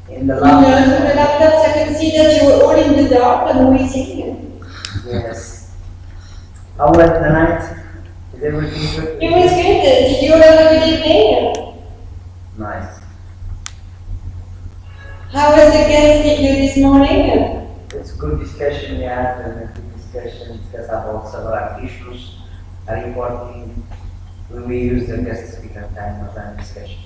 In the You lab. know, through the laptops, I can see that you were all in the dark and waiting. Yes. How was the night? Is everything good? It was good. Did you have a good evening? Nice. How was the guest with you this morning? It's good discussion we had and a good discussion discuss about several issues, reporting. We use the guest speaker time of that discussion.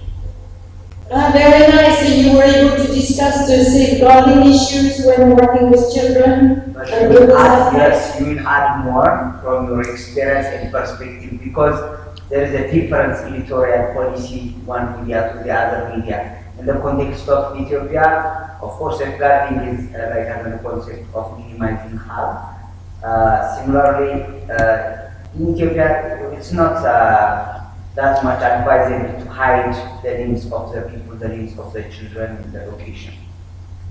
Very nice. So you were able to discuss the safeguarding issues when working with children. But you will add, yes, you will add more from your experience and perspective because there is a difference in editorial policy one media to the other media. In the context of Ethiopia, of course, safeguarding is like another concept of minimizing harm. Similarly, in Ethiopia, it's not that much advisable to hide the names of the people, the names of the children in the location.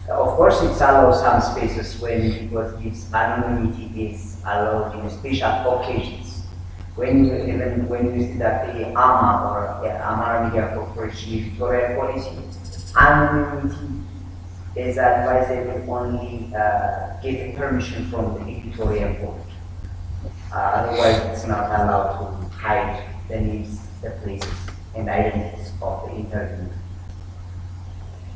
Of course, it allows some spaces when it gives anonymity is allowed in special occasions. When you see that the AMA or Amara Media Corporation editorial policy, anonymity is advisable only getting permission from the editorial board. Otherwise, it's not allowed to hide the names, the places, and identities of the interview.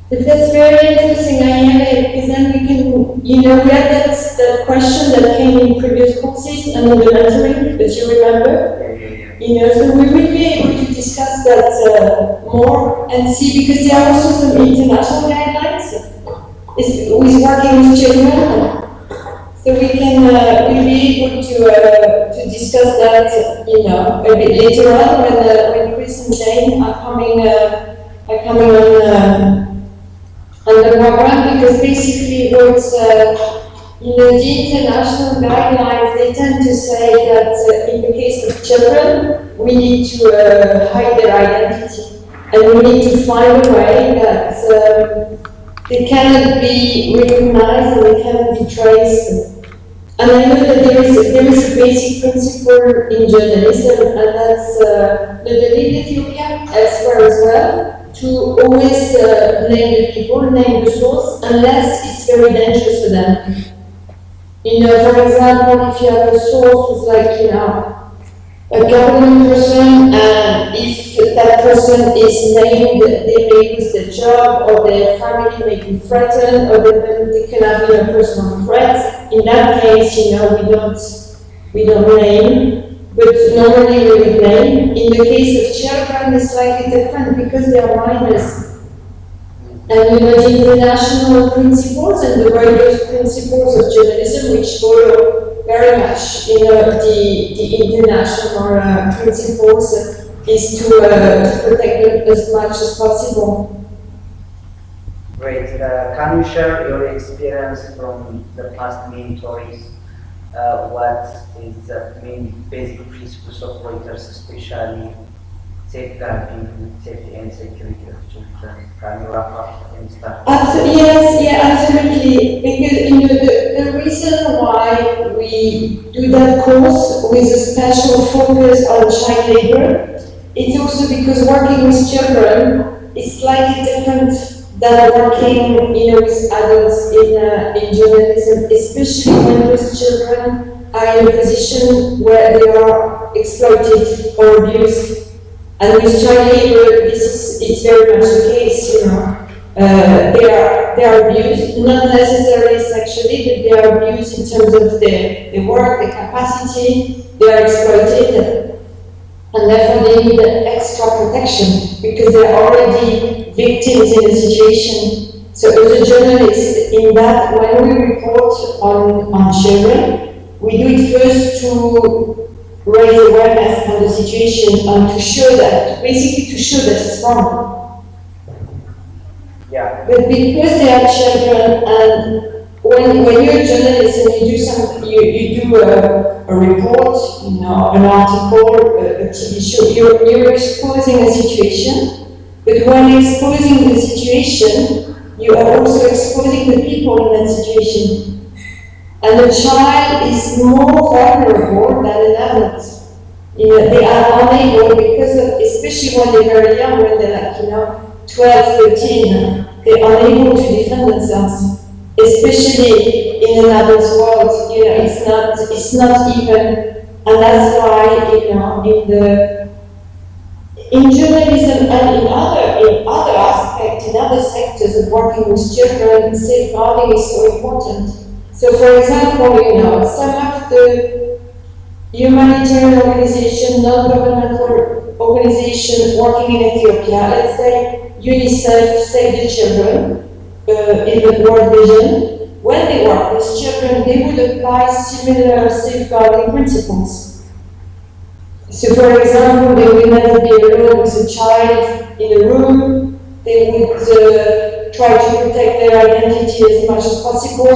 But that's very interesting, Ayele, because then we can, you know, we had that question that came in previous courses and in the mentoring, that you remember. Yeah. You know, so we will be able to discuss that more and see, because there are also some international guidelines with working with children. So we can we'll be able to discuss that, you know, a bit later on when Chris and Jane are coming on the program, because basically what's you know, the international guidelines, they tend to say that in the case of children, we need to hide their identity, and we need to find a way that they cannot be recognized and they cannot be traced. And I know that there is a basic principle in journalism, and that's not only in Ethiopia, elsewhere as well, to always name the people, name the source, unless it's very dangerous for them. You know, for example, if you have a source who's like, you know, a government person, and if that person is named, they may lose their job, or their family may be threatened, or they can have, you know, personal threats. In that case, you know, we don't name, but normally we would name. In the case of children, it's slightly different because they are minors. And you know, the international principles and the various principles of journalism, which follow very much, you know, the international principles, is to protect them as much as possible. Great. Can you share your experience from the past mentors? What is the main basic principles of Reuters, especially safeguarding safety and security of children? Can you wrap up and start? Absolutely, absolutely. Because you know, the reason why we do that course with a special focus on child labor, it's also because working with children is slightly different than working, you know, with adults in journalism, especially when those children are in a position where they are exploited or abused. And with child labor, it's very much the case, you know. They are abused, not necessarily sexually, but they are abused in terms of their work, their capacity, they are exploited, and therefore they need extra protection because they're already victims in a situation. So as a journalist, in that, when we report on children, we do it first to raise awareness on the situation and to show that, basically to show that it's wrong. Yeah. But because they are children, and when you're a journalist and you do something, you do a report, you know, an article, a TV show, you're exposing a situation. But when exposing the situation, you are also exposing the people in that situation. And the child is more vulnerable than an adult. You know, they are unable because of, especially when they're very young, when they're like, you know, 12, 13, they are unable to defend themselves, especially in an adult's world. It's not even, and that's why, in journalism and in other aspects, in other sectors of working with children, safeguarding is so important. So, for example, some of the humanitarian organizations, non-governmental organizations working in Ethiopia, let's say UNICEF, Save the Children, in the World Vision, when they work with children, they would apply similar safeguarding principles. So, for example, they will never be alone with a child in a room. They would try to protect their identity as much as possible.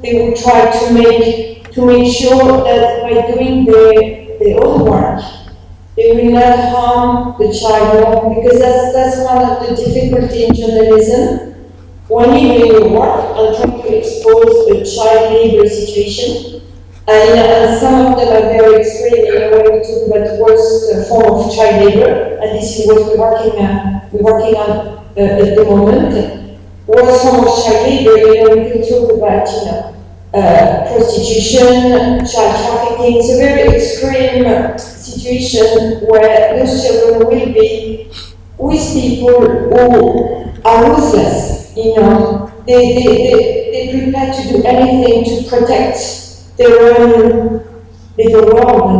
They would try to make sure that by doing their own work, they will not harm the child more, because that's one of the difficulties in journalism. When you do your work and try to expose a child labor situation, and some of them are very extreme, when we talk about the worst form of child labor, and this is what we're working on at the moment. Worst form of child labor, we can talk about, prostitution, child trafficking. It's a very extreme situation where those children will be with people who are ruthless. They prepare to do anything to protect their own little world,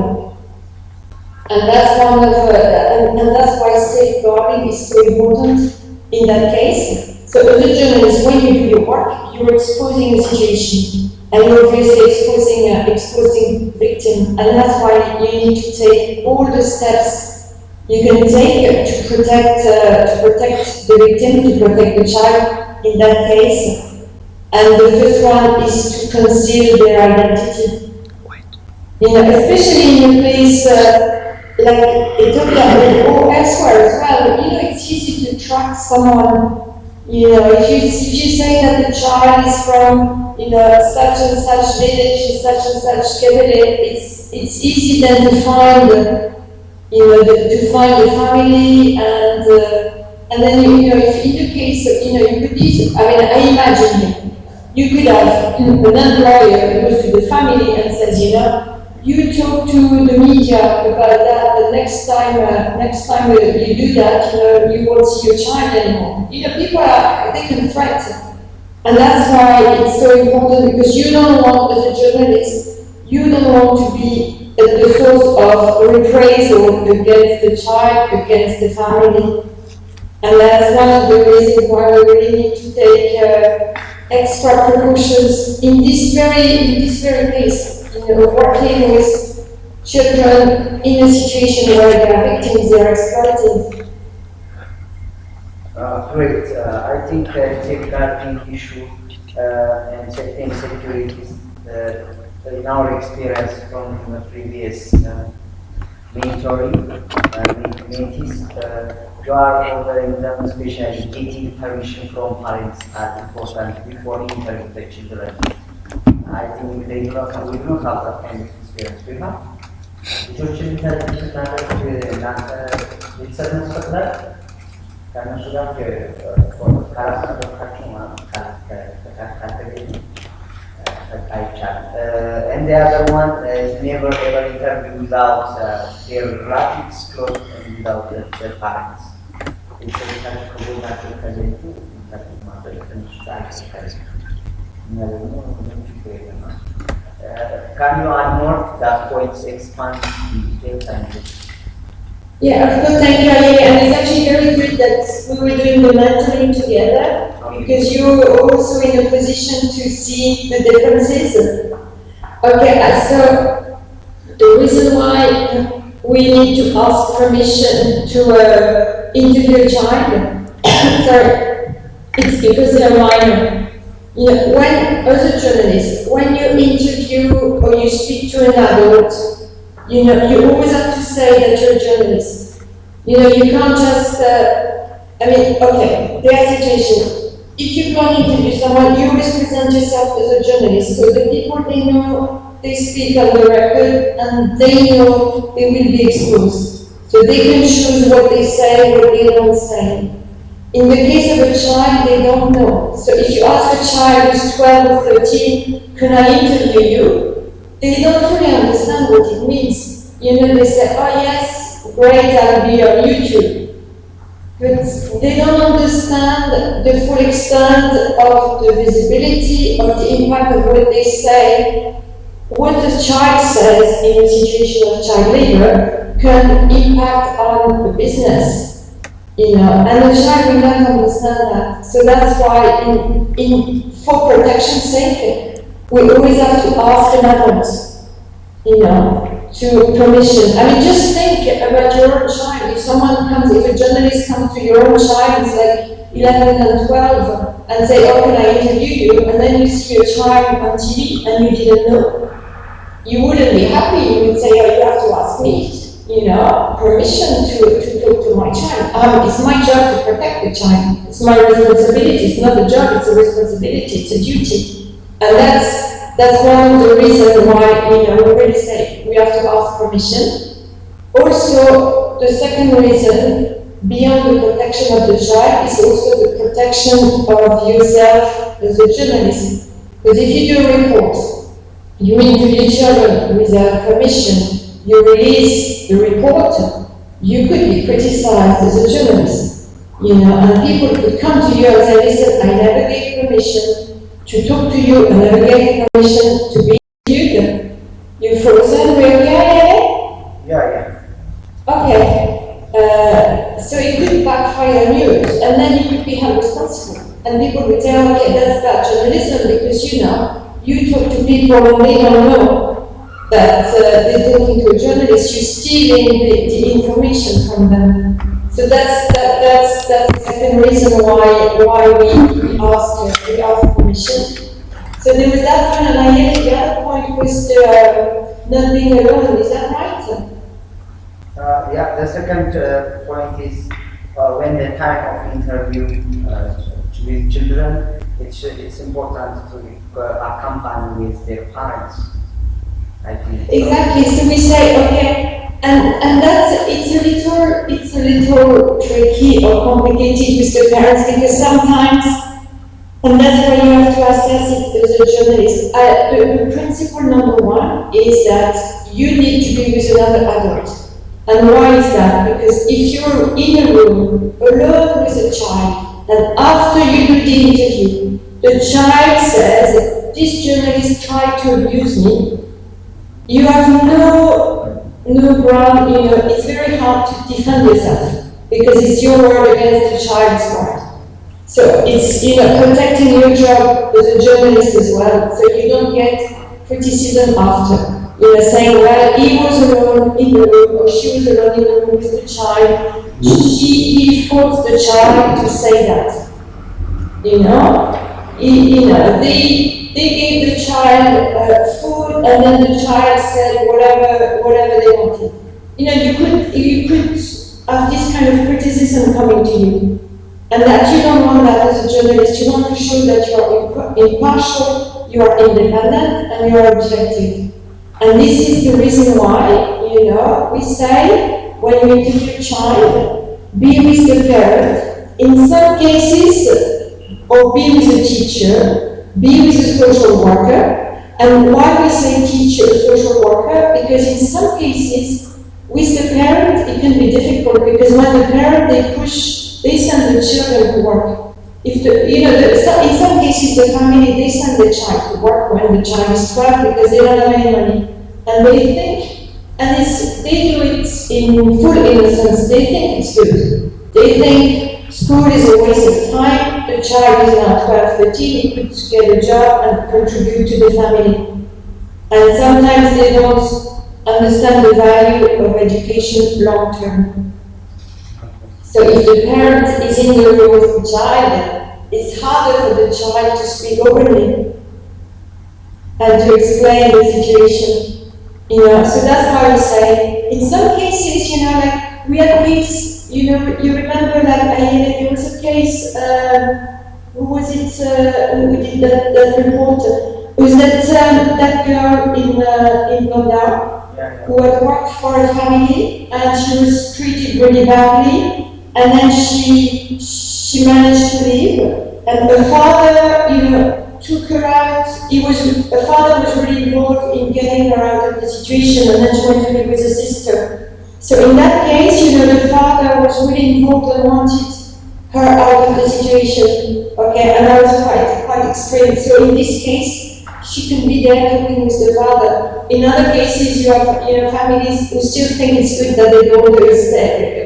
and that's and that's why safeguarding is so important in that case. So, as a journalist, when you do your work, you're exposing a situation, and you're obviously exposing victim, and that's why you need to take all the steps you can take to protect the victim, to protect the child in that case. And the first one is to conceal their identity. Especially in a place like Ethiopia or elsewhere as well. It's easy to track someone. If you say that the child is from such and such village in such and such capital, it's easy then to find the family, and then if in the case you could easily, I imagine you could have an employer who goes to the family and says, you talk to the media about that. The next time you do that, you won't see your child anymore. People they can threaten, and that's why it's so important, because you don't want, as a journalist, you don't want to be at the source of reprisal against the child, against the family, and that's one of the reasons why we really need to take extra precautions in this very case. Working with children in a situation where they are victims, they are exploited. Great. I think safeguarding issue and safety and security, in our experience from previous mentoring mentees, you are ordering them, especially getting permission from parents are important before entering the children. I think we do not have that kind of experience. We have. ልጆችን ስናደርግ ቤተሰብ መስፈቅዳል ከእነሱ ጋር ካላስጠበቃቸው ካልተገኙ አይቻልም። And the other one is never ever interview without their relatives close and without their parents. ቤተሰቦቻቸው ከጎናቸው ከሌሉ ማድረግ ትንሽ አይቻልም። Can you add more? That points expand details and Yeah, of course, thank you, Ayele. And it's actually very good that we were doing the mentoring together, because you were also in a position to see the differences. Okay, so the reason why we need to ask permission to interview a child, sorry, it's because they're minor. When, as a journalist, when you interview or you speak to an adult, you always have to say that you're a journalist. You can't just, okay, their situation. If you can't interview someone, you always present yourself as a journalist. So the people, they know, they speak on the record, and they know they will be exposed. So they can choose what they say, what they don't say. In the case of a child, they don't know. So if you ask a child who's 12 or 13, can I interview you? They don't fully understand what it means. You know, they say, oh yes, great, I'll be on YouTube. But they don't understand the full extent of the visibility, of the impact of what they say. What the child says in a situation of child labor can impact on the business. You know, and the child will not understand that. So that's why, for protection's sake, we always have to ask an adult, you know, to permission. I mean, just think about your own child. If someone comes, if a journalist comes to your own child, it's like 11 and 12, and say, "Oh, can I interview you?" And then you see your child on TV and you didn't know, you wouldn't be happy. You would say, "Oh, you have to ask me." You know, permission to talk to my child. It's my job to protect the child. It's my responsibility. It's not a job, it's a responsibility, it's a duty. And that's one of the reasons why, you know, we really say we have to ask permission. Also, the second reason, beyond the protection of the child, is also the protection of yourself as a journalist. Because if you do a report, you interview children without permission, you release the report, you could be criticized as a journalist, you know, and people could come to you and say, listen, I never gave permission to talk to you, I never gave permission to be interviewed. You frozen, we're okay? Yeah. Okay. So it could backfire on you, and then you could be held responsible. And people would say, okay, that's bad journalism because, you know, you talk to people and they don't know that they're talking to a journalist, you're stealing the information from them. So that's the second reason why we ask permission. So there was that one, and the other point was not being alone. Is that right? Yeah. The second point is when the time of interview with children, it's important to accompany with their parents. Exactly. So we say, okay, and that's it's a little tricky or complicated with the parents because sometimes, and that's why you have to assess it as a journalist. The principle number one is that you need to be with another adult. And why is that? Because if you're in a room alone with a child, and after you do the interview, the child says, "This journalist tried to abuse me." You have no ground, you know, it's very hard to defend yourself because it's your word against the child's word. So it's, you know, protecting your job as a journalist as well, so you don't get criticism after. You know, saying, well, he was alone in the room, or she was alone in the room with the child. He forced the child to say that. You know? They gave the child food, and then the child said whatever they wanted. You know, you could have this kind of criticism coming to you, and that you don't want that as a journalist. You want to show that you are impartial, you are independent, and you are objective. And this is the reason why, you know, we say when you interview a child, be with the parent. In some cases, or be with a teacher, be with a social worker. And why we say teacher, social worker? Because in some cases, with the parent, it can be difficult because when the parent, they send the children to work. In some cases, the family, they send the child to work when the child is 12 because they don't have any money. And they think, they do it in full innocence, they think it's good. They think school is a waste of time, the child is now 12, 13, he could get a job and contribute to the family. And sometimes they don't understand the value of education long term. So if the parent is in the room with the child, it's harder for the child to speak openly and to explain the situation. You know, so that's why we say, in some cases, you know, like we had a case, you know, you remember that there was a case, who was it, who did that report? It was that girl in Gondar who had worked for a family and she was treated really badly, and then she she managed to leave, and her father, took her out. Her father was really involved in getting her out of the situation, and then she went to live with her sister. So in that case, the father was really involved and wanted her out of the situation. Okay, and that was quite extreme. So in this case, she can be there talking with the father. In other cases, you have families who still think it's good that the daughter is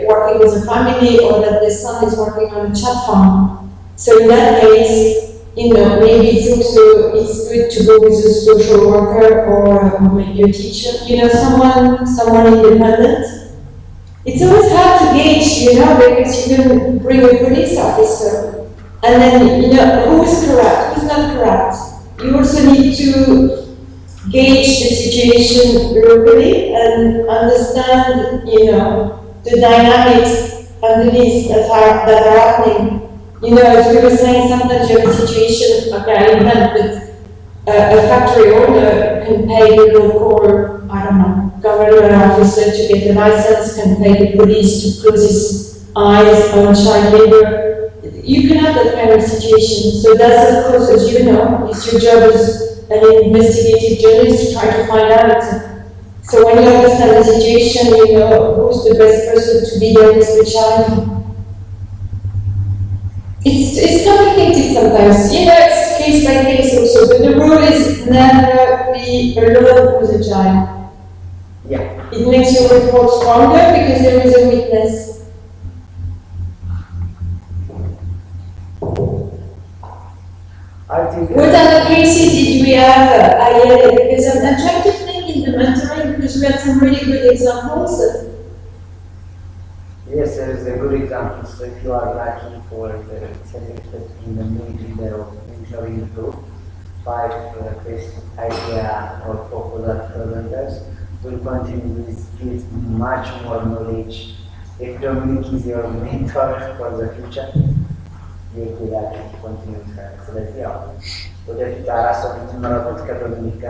working with a family, or that the son is working on a chat farm. So in that case, maybe it's good to go with a social worker, or maybe a teacher. Someone independent. It's always hard to gauge, because you can bring a police officer, and then who's correct, who's not correct. You also need to gauge the situation locally and understand, the dynamics underneath that are happening. As we were saying, sometimes you have a situation, okay, I invent, but a factory owner can pay the local, government officer to get a license, can pay the police to close his eyes on child labor. You can have that kind of situation. So that's, of course, as you know, it's your job as an investigative journalist to try to find out. So when you understand the situation, who's the best person to be there with the child. It's complicated sometimes. It's case by case also, but the rule is never be alone with a child. Yeah. It makes your report stronger because there is a witness. What other cases did we have, Ayele? Because I'm trying to think in the mentoring, because we had some really good examples. Yes, there is a good example. So if you are looking for the certificate in the mentoring group, 5 best idea or proposal presenters will continue with much more knowledge. If Dominic is your mentor for the future, they will actually continue to select the out. So that you are also to Dominic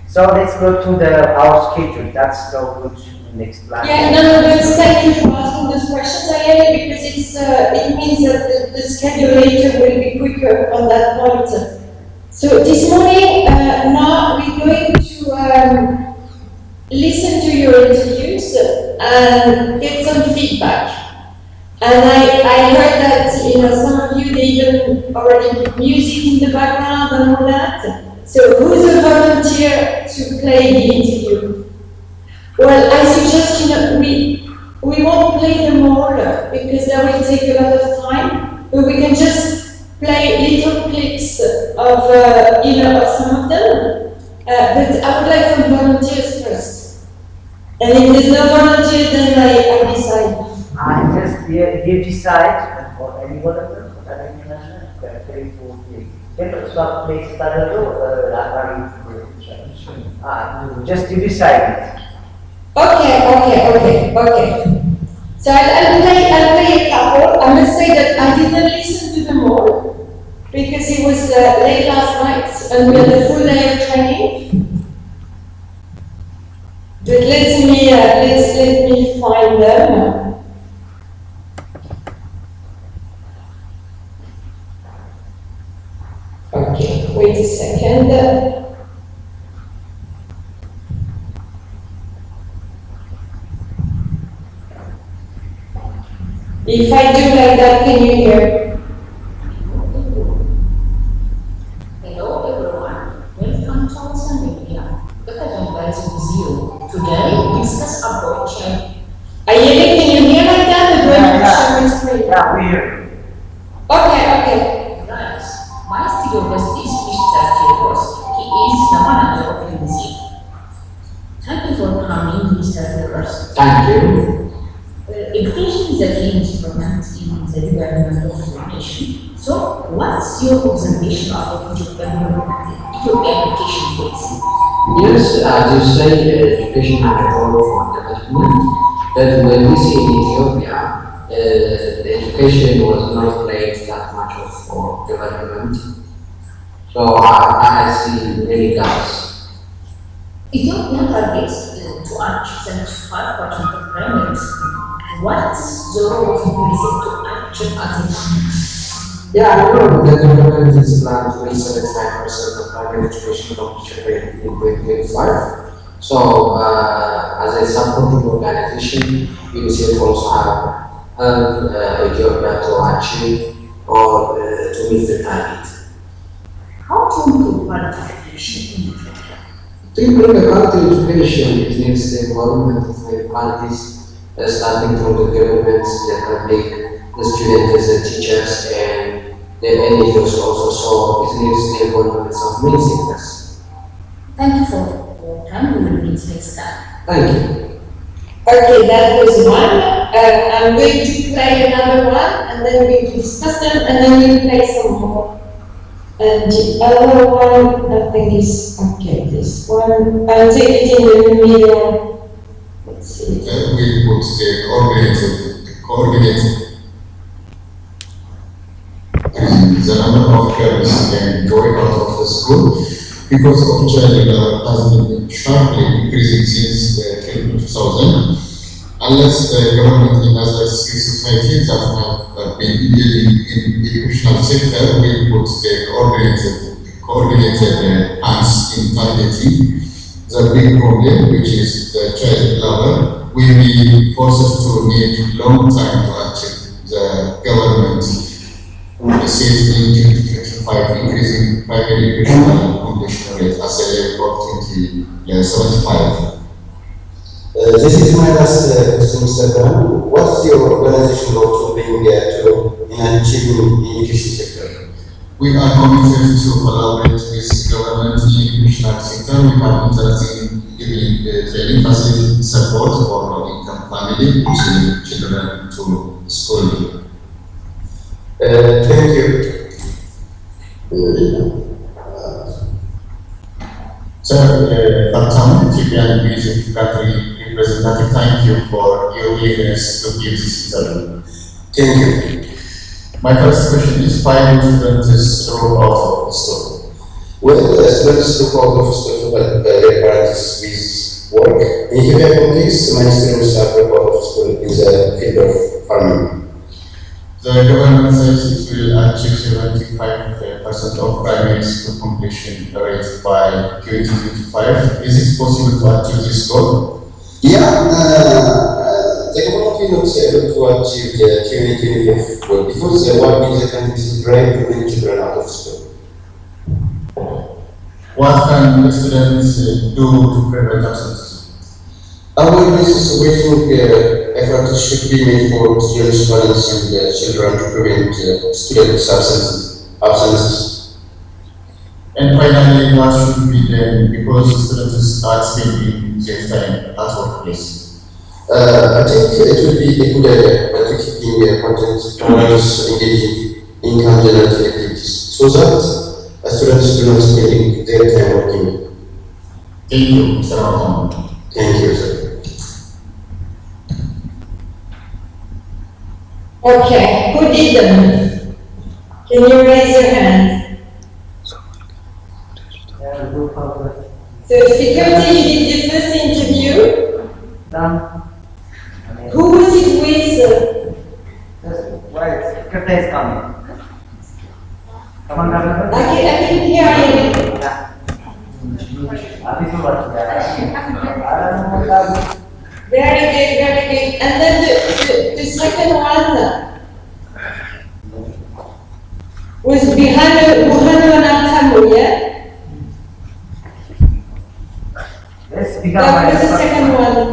So let's go to our schedule. That's so good next plan. Yeah, no, but thank you for asking those questions, Ayele, because it means that the schedule later will be quicker on that point. So this morning, now we're going to listen to your interviews and get some feedback. And I heard that some of you, they even already put music in the background and all that. So who's a volunteer to play the interview? Well, I suggest we won't play them all because that will take a lot of time, but we can just play little clips of some of them. But I would like some volunteers first. And if there's no volunteer, then I decide. I just you decide for any one of them. Just you decide it. Okay. So I'll play a couple. I must say that I didn't listen to them all because it was late last night and we had a full day of training. But let me find them. Okay, wait a second. If I do like that, can you hear? Hello everyone, welcome to our media. Dr. Jambal is with you. Today we discuss about child. Ayele, can you hear like that? Or do I need to share my screen? Yeah, we hear. Okay. Guys, my studio guest is Mr. Theodros. He is the manager of UNICEF. Thank you for coming, Mr. Theodros. Thank you. Education is a key instrument in the development of the nation. So, what's your observation about Ethiopian education policy? Yes, as you say, education has a role for development, but when we see in Ethiopia, the education was not played that much of for development. So I see many gaps. Ethiopia targets to achieve 75% of primary schools. What's the role of tourism to action as a country? Yeah, I know the government is planned to reach 75% of primary education completion rate in 2025. So, as a supporting organization, UNICEF also have Ethiopia to achieve or to meet the target. How to improve quality education in Ethiopia? To improve the quality of education, it needs the involvement of the qualities, starting from the government, the public, the students, the teachers, and the NGOs also. So it needs the involvement of many sectors. Thank you for your time. We will meet next time. Thank you. Okay, that was one. I'm going to play another one, and then we discuss them, and then we'll play some more. And the other one, I think is, okay, this one, I'll take it in the middle. Let's see. We put the coordinated the number of girls can going out of the school because of child has been sharply increasing since 2000. Unless the government and other civil society that have been engaging in educational sector will put the coordinated hands in targeting the big problem, which is the child labor, will be forced to need long time to achieve the government says in 2025 increasing primary educational completion rate as a level of 2075. This is my last question, Mr. Brown. What's your organization role to bring in achieving the education sector? We are committed to collaborate with government in educational sector. We have interest in giving training facility support for low-income family to send children to school. Thank you. Sir, Dr. Ethiopian Music Country Representative, thank you for your willingness to give this interview. Thank you. My first question is, why do students drop out of the school? Well, students look out of school but their parents with work. In Ethiopian context, many students are dropped out of school in the field of farming. The government says it will achieve 75% of primary school completion rate by 2025. Is it possible to achieve this goal? Yeah, the government will not be able to achieve the 2025 goal because one in the country is drive many children out of school. What can the students do to prevent absenteeism? Awareness waiting efforts should be made for students, parents, and children to prevent students' absences. And finally, what should be done because students start spending their time at workplace? I think it would be a good idea by keeping content towards engaging income generating activities so that students do not spend their time working. Thank you, Mr. Alton. Thank you, sir. Okay, who did them? Can you raise your hand? So security, you did the first interview. Done. Who was it with? Right, secretary is coming. Come on, Governor. I can hear you. Yeah. This is what I don't know. Very good, very good. And then the second one was Buhanu Natamu, yeah? Let's become That was the second one.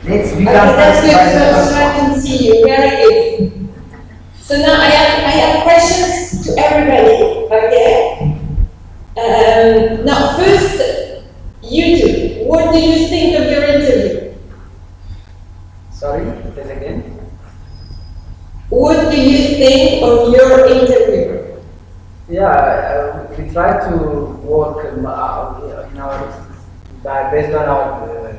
Let's Okay, become that's good, first. so I can see you. Very good. So now I have questions to everybody, okay? Now first, you two, what do you think of your interview? Sorry, please again. What do you think of your interview? Yeah, we try to work in based on our.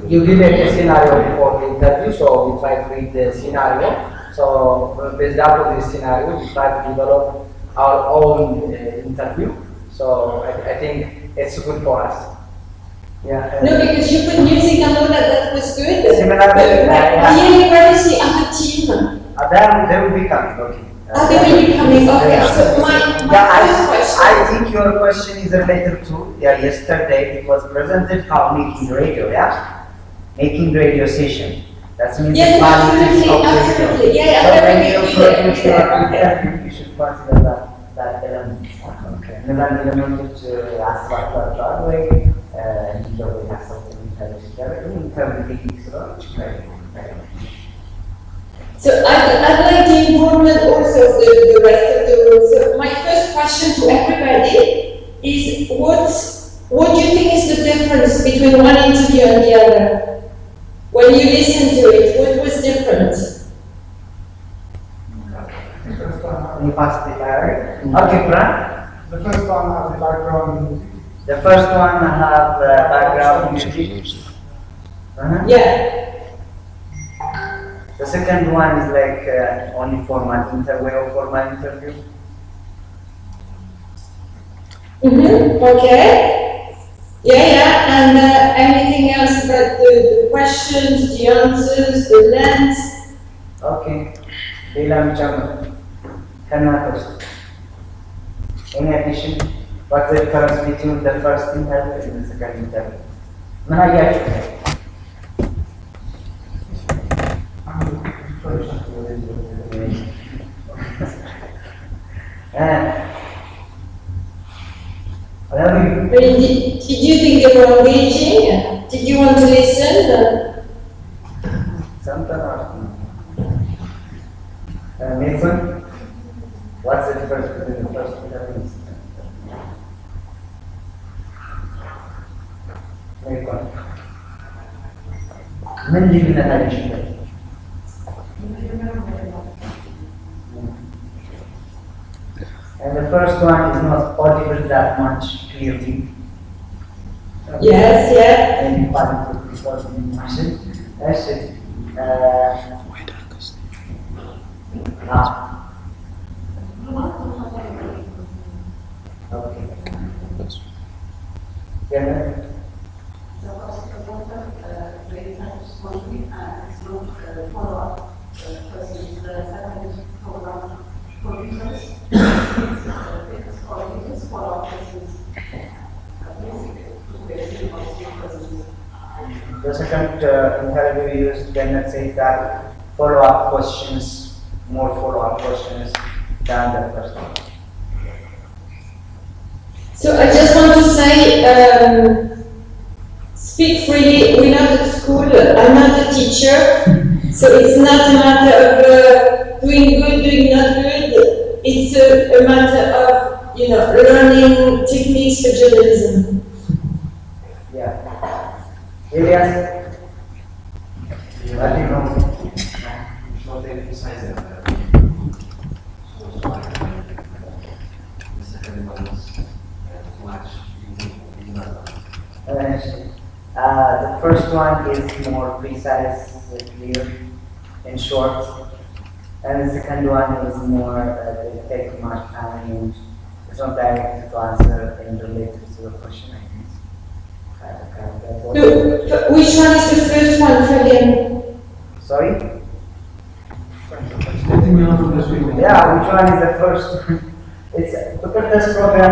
You give a scenario for the interview, so we try to read the scenario. So based on this scenario, we try to develop our own interview. So I think it's good for us. Yeah. No, because you put music and all that, that was good. Similarly, Ayele, where is the other team? they will be coming, okay. They will be coming, okay. Yeah. So my first question. I think your question is related to, yesterday it was presented how making radio, yeah? Making radio session. That means Yes, the quality of absolutely. radio. Yeah, So when very you clear. produce your Okay. interview, you should consider that element. Okay. And then element ask way, you will have something interview. So I'd like the involvement also of the rest of the room. So my first question to everybody is what do you think is the difference between one interview and the other? When you listen to it, what was different? You pass the fire. Okay, Pran. The first one has the background music. The first one have background music. Yeah. The second one is like only formal interview. Okay. Yeah. And anything else about the questions, the answers, the length? Okay. Dilam Chama. Kanatos. Any addition? What's the difference between the first interview and the second interview? Manager. Did you think they were engaging? Did you want to listen? Sometimes. Mason, what's the difference between the first interview and the second? Mason. من اللي من هذا الشيء؟ And the first one is not audible that much clearly. Yes, yeah. And you find it because of the machine. That's it. Okay. Yeah. The second interview used Bennett says that follow-up questions, more follow-up questions than the first one. So I just want to say, speak freely. We're not at school. I'm not a teacher, so it's not a matter of doing good, doing not good. It's a matter of learning techniques for journalism. Yeah. Elias? What do you know? Short emphasize that the second one is too much. The first one is more precise, clear, and short. And the second one is more, they take much time and it's not direct to answer and related to the question, I think. So, which one is the first one for him? Sorry? Yeah, which one is the first? It's look at this program.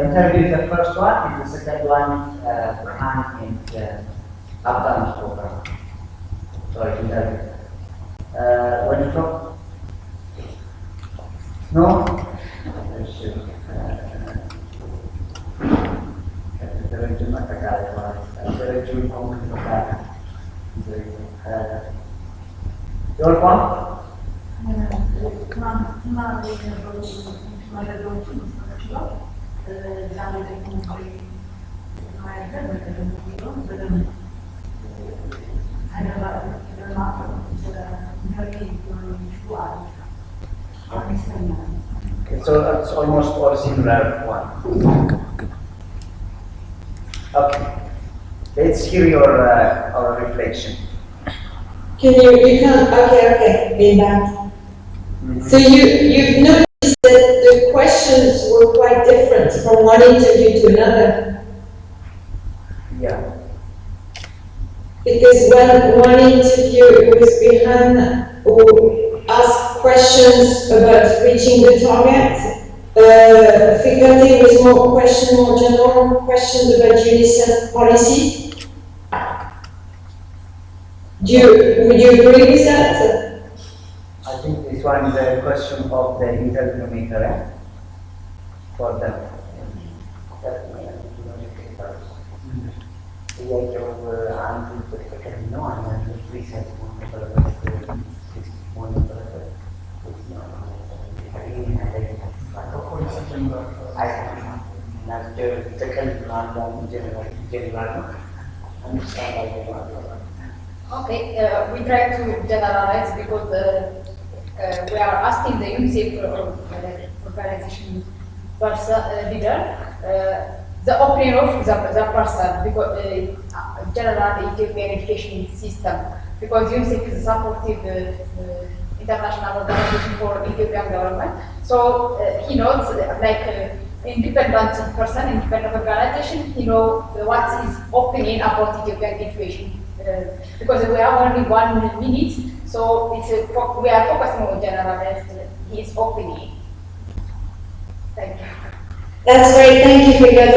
Interview is the first one, and the second one behind in the Afghan program. Sorry, interview. When you talk? No. Your one? Okay, so it's almost all similar one. Okay, let's hear your our reflection. Can you okay, be back. So you've noticed that the questions were quite different from one interview to another. Yeah. because one interview with Bihan who asked questions about reaching the target. Faculty with more general questions about UNICEF policy. Would you agree with that? I think this one is a question of the interview maker, for them. Okay, we try to generalize because we are asking the UNICEF organization leader the opinion of the person because general Ethiopian education system because UNICEF is a supportive international organization for Ethiopian government. So he knows like independent person, independent organization, he knows what is opinion about Ethiopian education. Because we have only 1 minute, so we are focusing on generalized his opinion. Thank you. That's great, thank you, because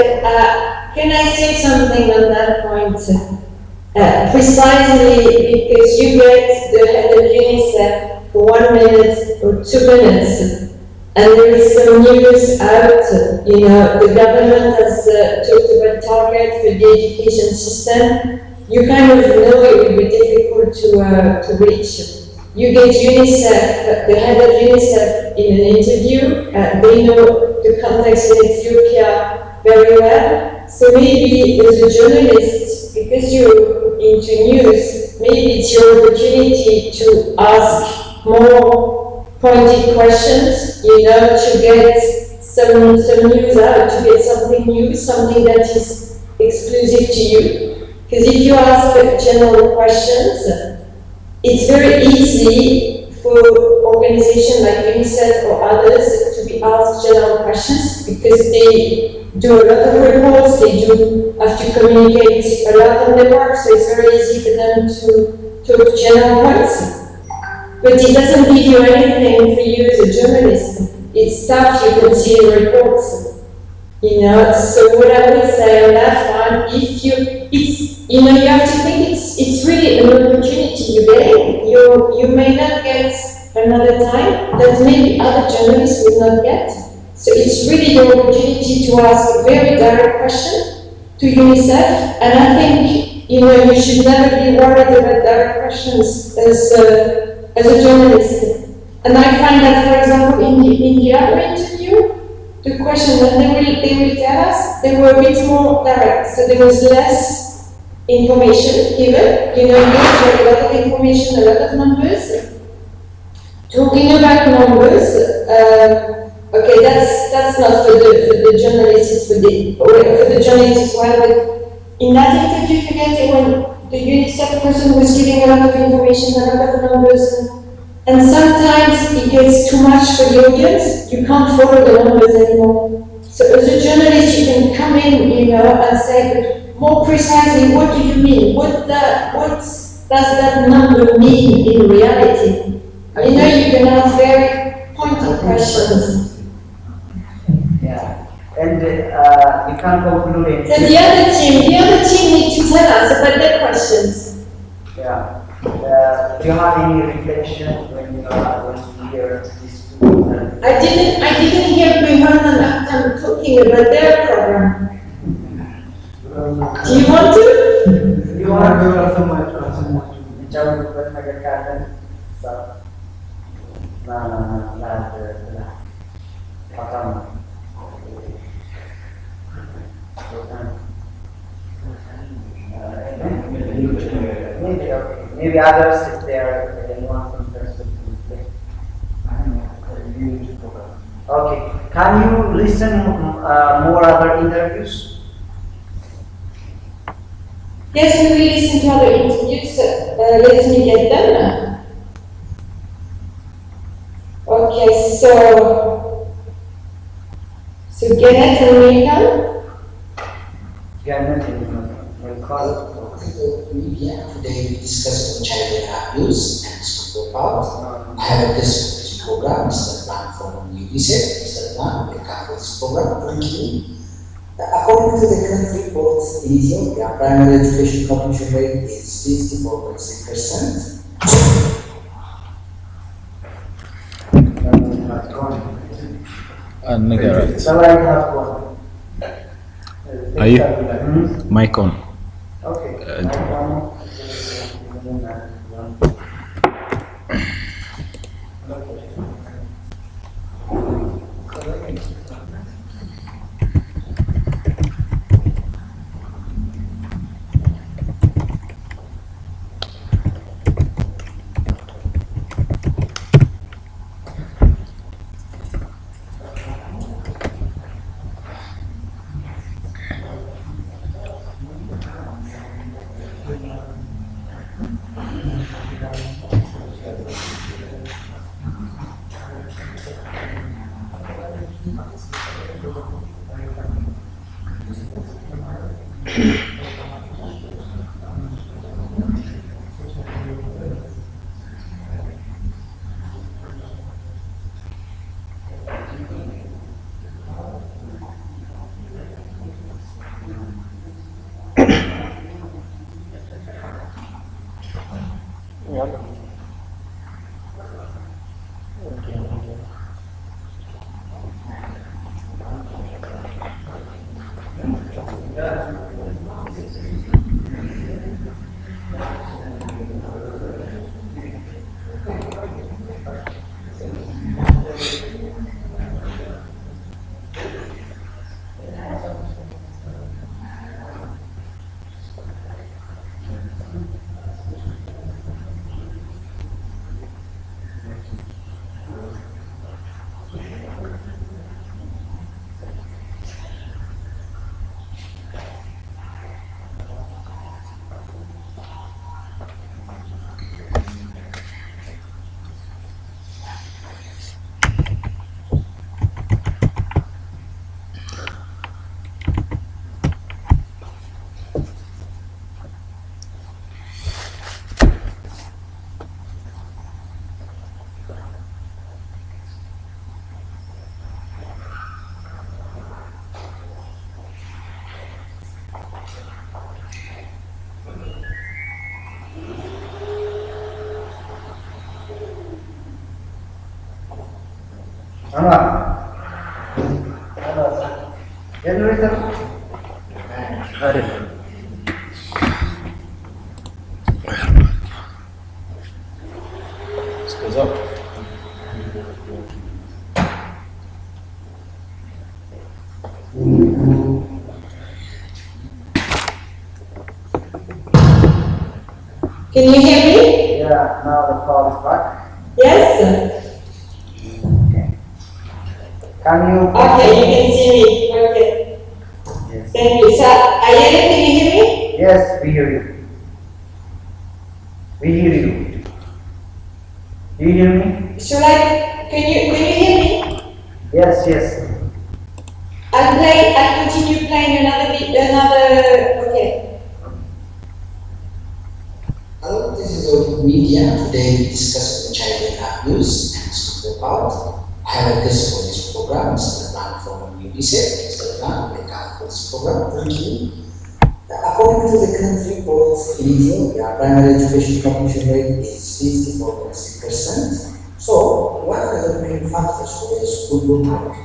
can I say something on that point? Precisely because you get the head of UNICEF for 1 minute or 2 minutes, and there is some news out, the government has talked about target for the education system. You kind of know it will be difficult to reach. You get UNICEF, the head of UNICEF in an interview, they know the context in Ethiopia very well. So maybe as a journalist, because you're into news, maybe it's your opportunity to ask more pointed questions, to get some news out, to get something new, something that is exclusive to you. Because if you ask general questions, it's very easy for organizations like UNICEF or others to be asked general questions because they do a lot of reports, they do have to communicate a lot on their work, so it's very easy for them to talk general points. But it doesn't give you anything for you as a journalist. It's stuff you can see in reports. So what I would say on that one, you have to think it's really an opportunity you're getting. You may not get another time that maybe other journalists will not get. So it's really the opportunity to ask a very direct question to UNICEF, and I think you should never be worried about direct questions as a journalist. And I find that, for example, in the other interview, the question that they will tell us, they were a bit more direct, so there was less information given. You have a lot of information, a lot of numbers. Talking about numbers, okay, that's not for the journalists, for the journalists as well. But in that interview, you get when the UNICEF person was giving a lot of information, a lot of numbers. And sometimes it gets too much for the audience, you can't follow the numbers anymore. So as a journalist, you can come in, and say, but more precisely, what do you mean? What does that number mean in reality? You can ask very pointed questions. Yeah, and you can conclude it. So the other team need to tell us about their questions. Yeah. Do you have any reflection when you hear these two? I didn't hear Bihan and Akhtam talking about their program. Do you want to? You want to do so much. Maybe others, if they are anyone from perspective. Okay. Can you listen more other interviews? Yes, we will listen to other interviews. Let me get them. Okay, so Janet and Michael. Janet and Media. Today we discuss on child abuse and school power. I have a guest for this program, Mr. Plan from UNICEF. Mr. Plan, welcome to this program. Thank you. According to the current report in Ethiopia, primary education completion rate is 64.6%. ንገራት አይ ማይክ ኦን Can you hear me? Yeah, now the call is back. Yes? Okay. Can you? Okay, you can see me. Okay. Yes. Thank you. So, Ayele, can you hear me? Yes, we hear you. We hear you. Do you hear me? Can you hear me? Yes, yes. I'll continue playing okay. Hello, this is our media. Today we discuss on child abuse and school power. I have a guest for this program, Mr. Plan from UNICEF. Mr. Plan, welcome to this program. Thank you. According to the current report in Ethiopia, primary education completion rate is 64.6%. So, what are the main factors for the school dropout?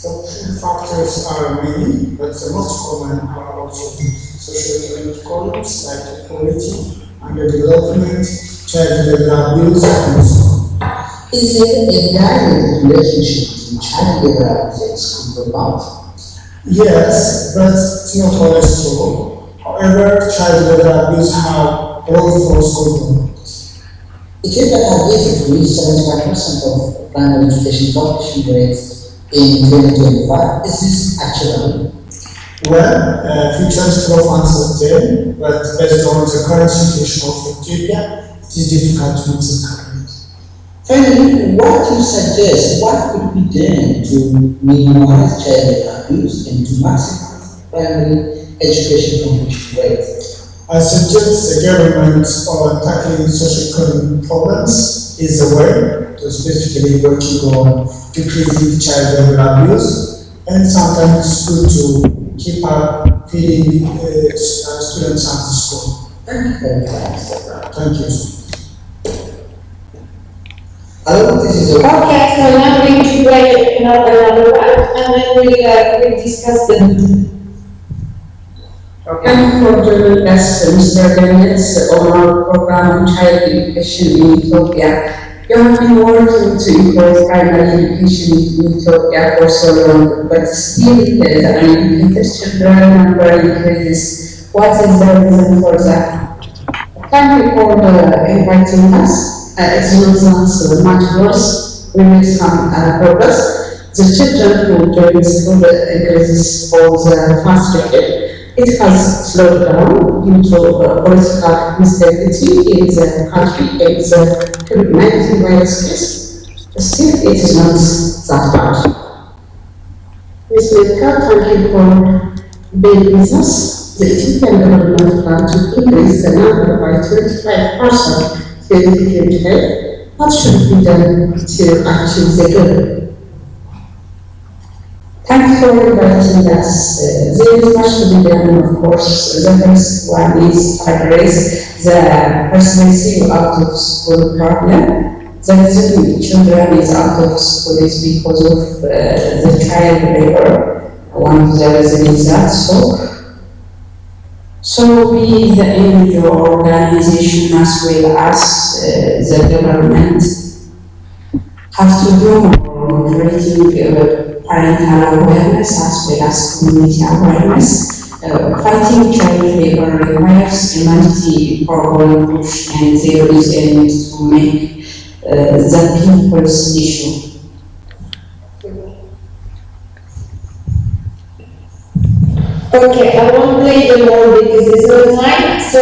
So factors are many, but the most common are also socioeconomic causes like poverty, underdevelopment, child labor abuse, and so on. Is there a direct relationship between child labor abuse and school dropout? Yes, but it's not always true. However, child labor abuse have role for school dropout. Ethiopia targeted to reach 75% of primary education completion rates in 2025. Is this actually? Well, futures proof uncertain, but based on the current situation of Ethiopia, it is difficult to make the comment. Finally, what you suggest, what could be done to minimize child labor abuse and to maximize primary education competition rate? I suggest the government on tackling social problems is a way to specifically working on decreasing child labor abuse, and sometimes it's good to keep up feeding students at the school. Thank you very much. Thank you. I don't know if this is a Okay, so now we're going to play another one, and then we'll discuss them. Thank you for joining us, Mr. Daniels, on our program on child education in Ethiopia. You have been working to improve primary education in Ethiopia for so long, but still the uneducated children number increases. What is the reason for that? Thank you for inviting us. It's not much worse. We make some progress. The children who join school increases for the fast rate. It has slowed down due to political instability in the country and the COVID-19 virus case. Still, it is not that bad. Ms. Milka, thank you for being with us. The Ethiopian government plan to increase the number by 25% to educate health. What should be done to achieve the goal? Thank you for inviting us. There is much to be done, of course. The first one is to address the pervasive out of school problem. The reason children is out of school is because of the child labor. One of the reasons is that. So we, the NGO organization, as well as the government, have to do more on creating parental awareness as well as community awareness. Fighting child labor requires a multi-pronged push, and there is a need to make the people's issue. Okay, I won't play them all because there's no time, so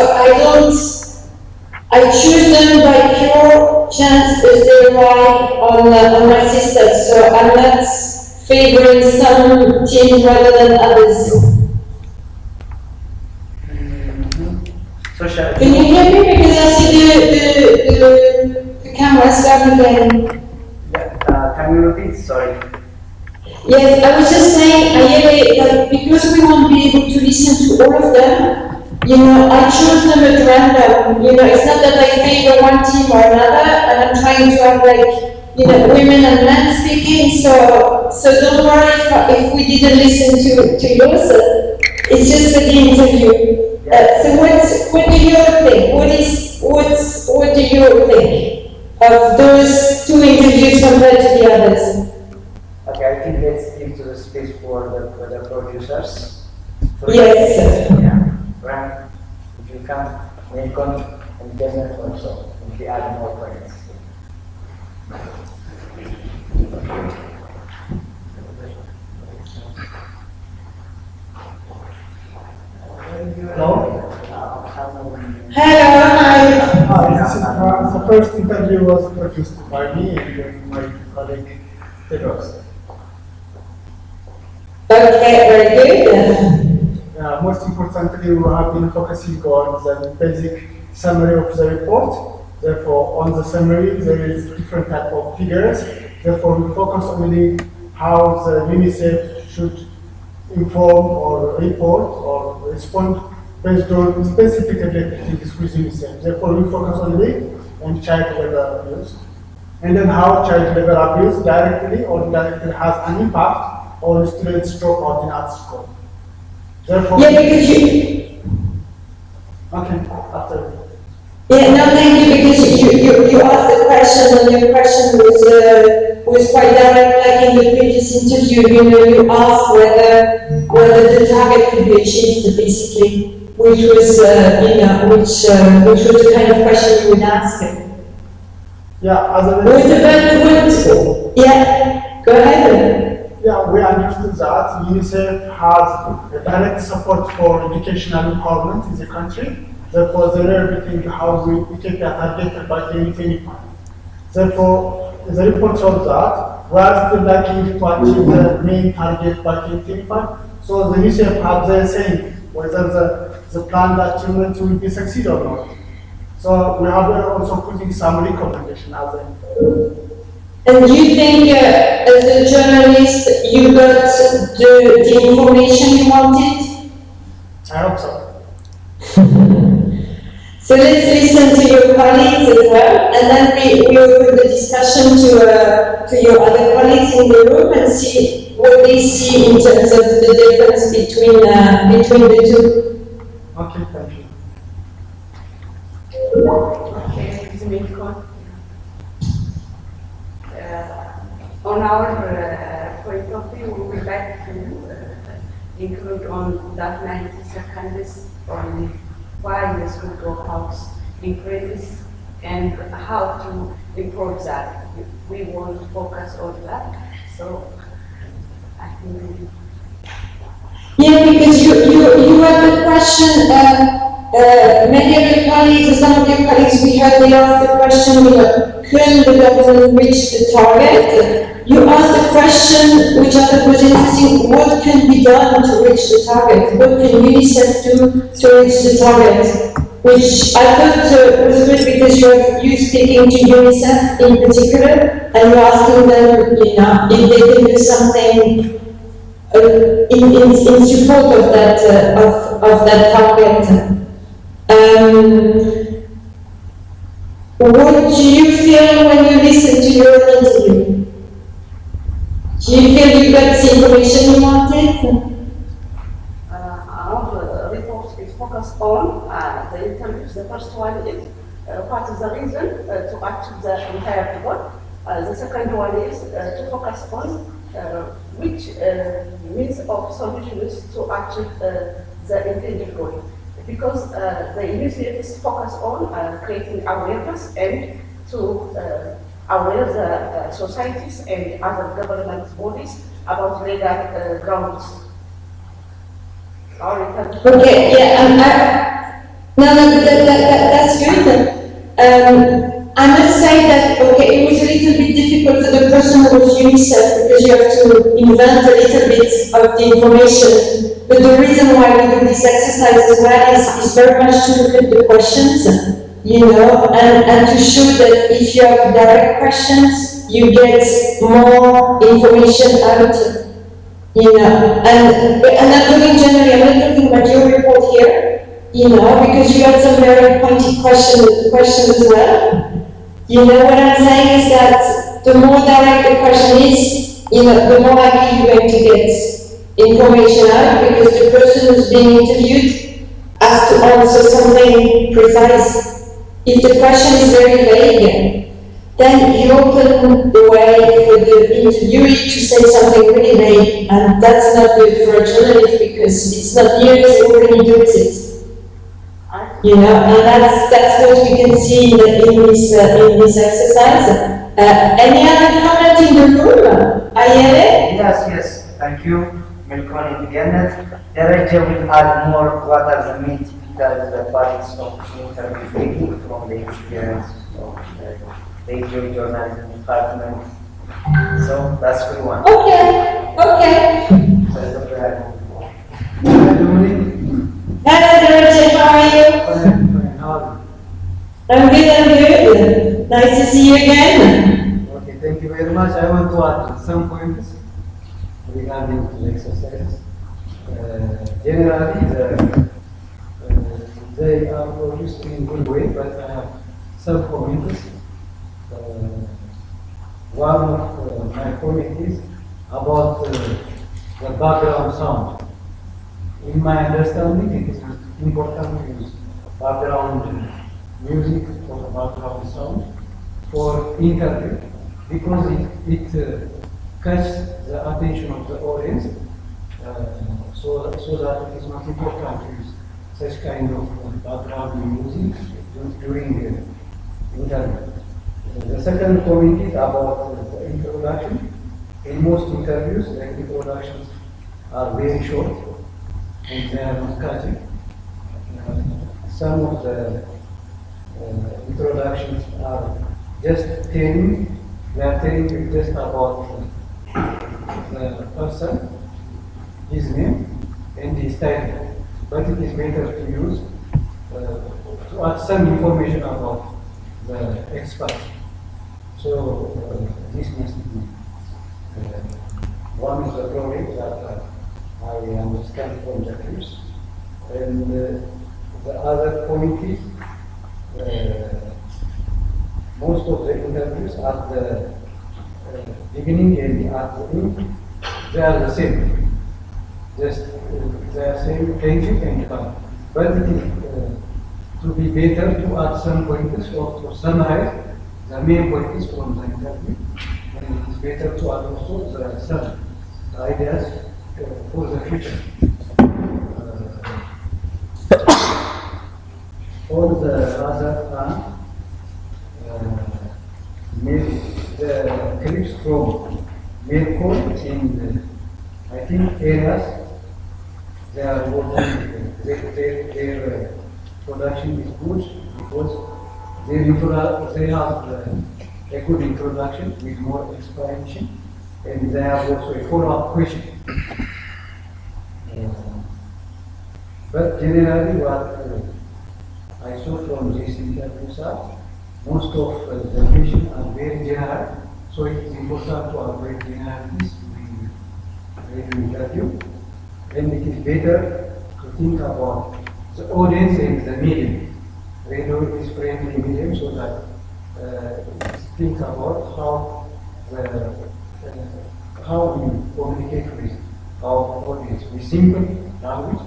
I choose them by pure chance as they arrive on my system, so I'm not favoring some team rather than others. Can you hear me? Because I see the camera starting. Can you repeat? Sorry. Yes, I was just saying, Ayele, that because we won't be able to listen to all of them, I chose them at random. It's not that I favor one team or another, and I'm trying to have women and men speaking. So don't worry if we didn't listen to yours. It's just for the interview. So what do you think? What do you think of those two interviews compared to the others? Okay, I think let's give to the space for the producers. Yes. Yeah. Right. If you can make on and then also if you add more points. Hello? Hello, hi. The first interview was produced by me and then my colleague Tedos. Okay, very good. Most importantly, we have been focusing on the basic summary of the report. Therefore, on the summary, there is different type of figures. Therefore, we focus only how the UNICEF should inform or report or respond based on specific activities with UNICEF. Therefore, we focus only on child labor abuse. And then how child labor abuse directly or indirectly has an impact on students drop out in art school. Therefore, Yeah, because you. Okay, after. Yeah, no, thank you, because you asked the question, and your question was quite direct, like in the previous interview, you asked whether the target could be achieved, basically, which was the kind of question you would ask. Yeah, as a yeah, go ahead. Yeah, we understood that UNICEF has a direct support for educational empowerment in the country. Therefore, there is everything how we Ethiopia targeted by 2025. Therefore, the report shows that we are still lacking to achieve the main target by 2025. So the UNICEF have the same whether the planned achievement will be succeed or not. So we have also putting some recommendation as a. And do you think, as a journalist, you got the information you wanted? I hope so. So let's listen to your colleagues as well, and then we open the discussion to your other colleagues in the room and see what they see in terms of the difference between the two. Okay, thank you. Okay, it's Milcon. On our point of view, we would like to include on that 90 seconds on why the school dropouts increase and how to improve that. We want to focus on that. So I think. Yeah, because you had the question, many of your colleagues, some of your colleagues, we heard they asked the question, can the government reach the target? You asked the question, which I thought was interesting, what can be done to reach the target? What can UNICEF do to reach the target? Which I thought was good because you speaking to UNICEF in particular, and you're asking them, if they can do something in support of that target. What do you feel when you listen to your interview? Do you feel you got the information you wanted? Our report is focused on the interviews. The first one is what is the reason to achieve the entire goal. The second one is to focus on which means of solutions to achieve the intended goal. Because the initiatives focus on creating awareness and to aware the societies and other government bodies about legal grounds. Okay, yeah, that's good. I must say that, okay, it was a little bit difficult for the person who was UNICEF because you have to invent a little bit of the information. But the reason why we do this exercise as well is very much to look at the questions, and to show that if you have direct questions, you get more information out. And I'm talking generally, I'm not talking about your report here, because you got some very pointed questions as well. What I'm saying is that the more direct the question is, the more likely you're going to get information out because the person who's being interviewed has to answer something precise. If the question is very vague, then you open the way for the interviewee to say something really vague, and that's not good for a journalist because it's not news, so what can you do with it? And that's what we can see in this exercise. Any other comment in the room? Ayele? Yes, thank you. Milcon again. Dereje will add more what are the main typical parts of interview taking from the experience of the radio journalism department. So that's good one. Okay. Hello, Dereje, how are you? I'm good. Nice to see you again. Okay, thank you very much. I want to add some points regarding the exercise. Generally, they are produced in good way, but I have some comments. One of my comments is about the background sound. In my understanding, it is important to use background music or background sound for interview because it catches the attention of the audience, so that it is not important to use such kind of background music during the interview. The second point is about the introduction. In most interviews, the introductions are very short and they are not catchy. Some of the introductions are just telling, they are telling you just about the person, his name, and his title. but it is better to use to add some information about the expert. So this must be one is the problem that I understand from the clips, and the other point is most of the interviews at the beginning and at the end, they are the same. Just they are saying thank you and come. But it is to be better to add some pointers or to summarize the main pointers from the interview. And it is better to add also some ideas for the future. For the other hand, the clips from mail call in I think areas they are working, their production is good because they have a good introduction with more explanation, and they have also a follow-up question. But generally what I saw from this interviews are most of the questions are very general, so it is important to avoid generalities when you interview. And it is better to think about the audience and the medium. Radio is friendly medium, so that think about how we communicate with our audience with simple language,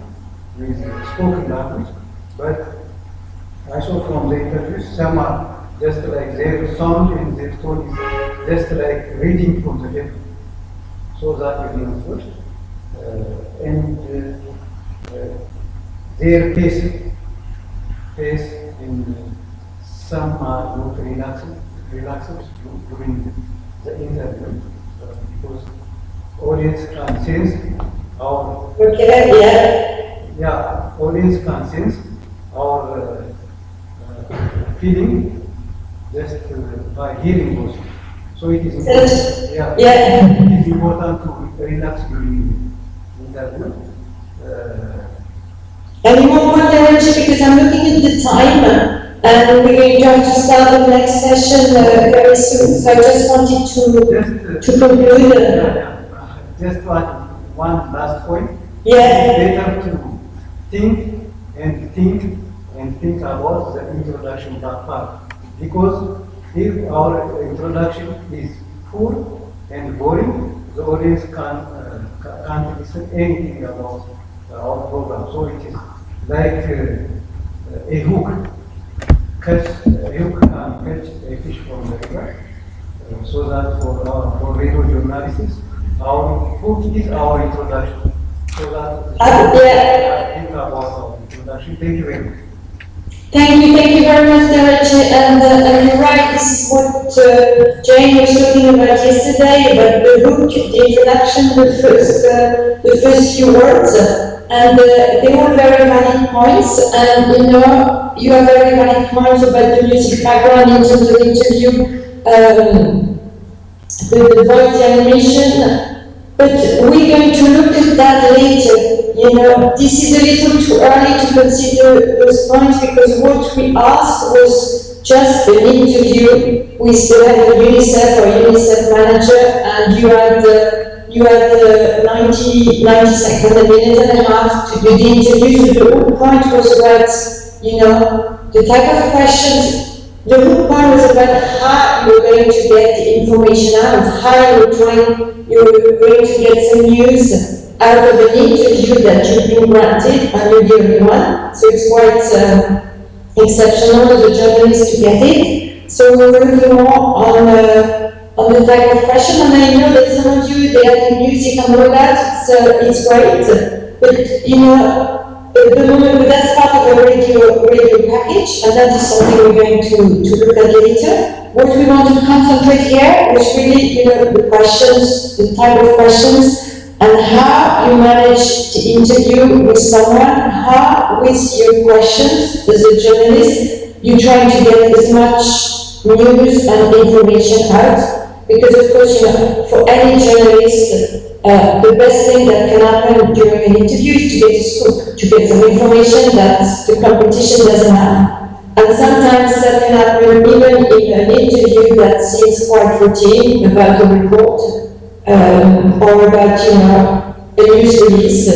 with spoken language. But I saw from the interviews some are just like their sound and their tone is just like reading from the paper. So that is not good. And their pace in some are not relaxed during the interview because audience can sense our audience can sense our feeling just by hearing also. So it is important, it is important to relax during the interview. Any more point, because I'm looking at the time and we're going to have to start the next session very soon. So I just wanted to conclude. Just to add one last point. Yeah. It's better to think and think and think about the introduction part. Because if our introduction is full and boring, the audience can't listen anything about our program. So it is like a hook. A hook can catch a fish from the river. So that for radio journalists, our hook is our introduction. So that think about our introduction. Thank you very much. Thank you very much, Dereche. And you're right, this is what Jane was talking about yesterday, about the hook, the introduction, the first few words. And they were very valid points, and you have very valid points about the music background in terms of interview, the voice animation. But we're going to look at that later. This is a little too early to consider those points because what we asked was just an interview with the UNICEF or UNICEF manager, and you had 90 seconds, a minute and a half to do the interview. So the whole point was about, the type of questions. The whole point was about how you're going to get the information out, how you're going to get some news out of an interview that you've been granted, and you're the only one. So it's quite exceptional as a journalist to get it. So we're looking more on the type of question, and I know that some of you, they have the music and all that, so it's great. But at the moment, that's part of a radio package, and that is something we're going to look at later. What we want to concentrate here is really, the questions, the type of questions, and how you manage to interview with someone, how with your questions as a journalist, you're trying to get as much news and information out. because of course, you know, for any journalist, the best thing that can happen during an interview is to get a scoop, to get some information that the competition doesn't have. And sometimes that can happen even in an interview that seems quite routine about a report or about, you know, a news release.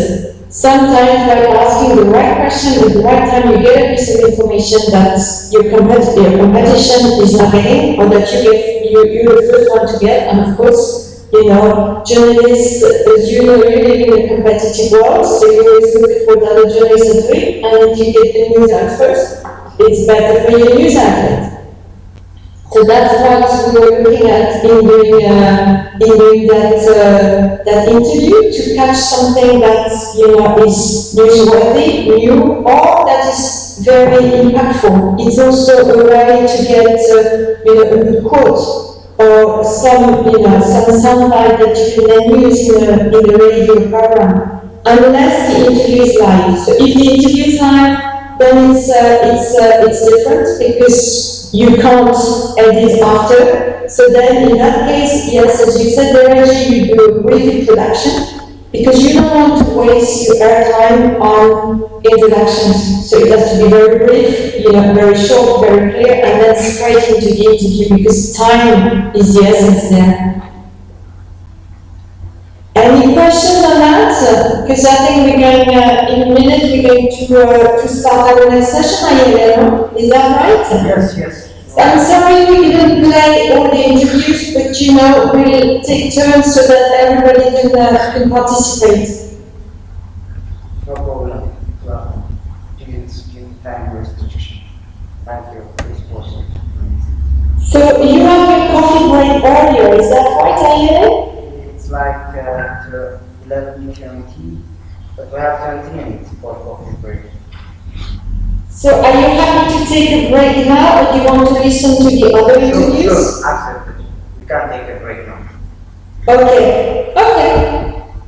Sometimes by asking the right question at the right time, you get a piece of information that your competition is not getting, or that you're the first one to get. And of course, you know, journalists, as you know, you live in a competitive world, so you always look at what other journalists are doing, and if you get the news out first, it's better for your news outlet. So that's what we were looking at in doing that interview, to catch something that, you know, is newsworthy, new, or that is very impactful. It's also a way to get, you know, a good quote, or some, you know, some soundbite that you can then use in a radio program, unless the interview is live. So if the interview is live, then it's different, because you can't edit after. So then in that case, yes, as you said, you do a brief introduction, because you don't want to waste your airtime on introductions. So it has to be very brief, you know, very short, very clear, and then straight into the interview, because time is the essence there. Any questions on that? Because I think we're going, in a minute, we're going to start our next session, Ayele, is that right? Yes, yes. I'm sorry we didn't play all the interviews, but you know, we'll take turns so that everybody can participate. No problem. Due time restriction. Thank you. Please pause. So you have your coffee break earlier, is that right, Ayele? It's like 11:20, but we have 20 minutes for coffee break. So are you happy to take a break now, or do you want to listen to the other interviews? Sure, absolutely. We can take a break now. Okay, okay.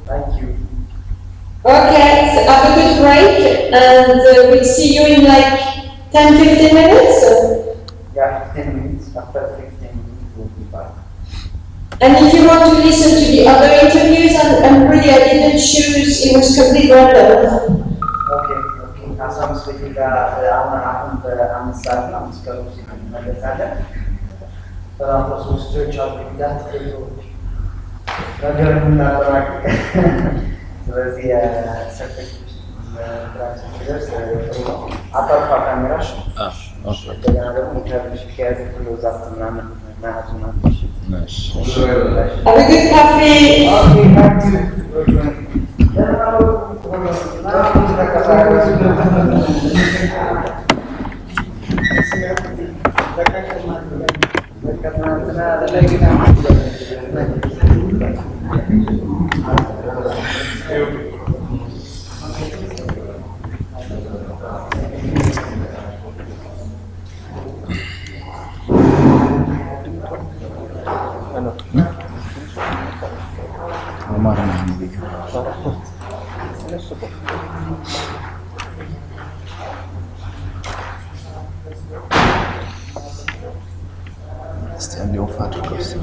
Thank you. Okay, so have a good break, and we'll see you in like 10-15 minutes. Yeah, 15 minutes. After 15 minutes, we'll be back. And if you want to listen to the other interviews, and really I didn't choose, it was completely random. Okay. Asam ketika anak-anak anak sekarang ada dalam proses search dan itu belajar menata seperti certifikat atau kamera dengan ada mungkin certifikat perlu zat nama Nice. Have a good coffee. Okay, thank you. Andiamo fatto questo.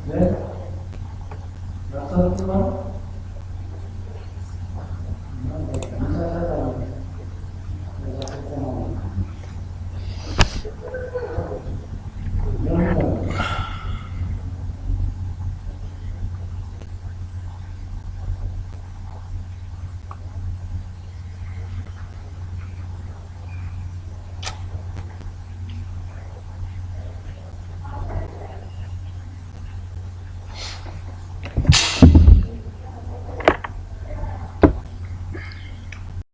Then, that's all tomorrow.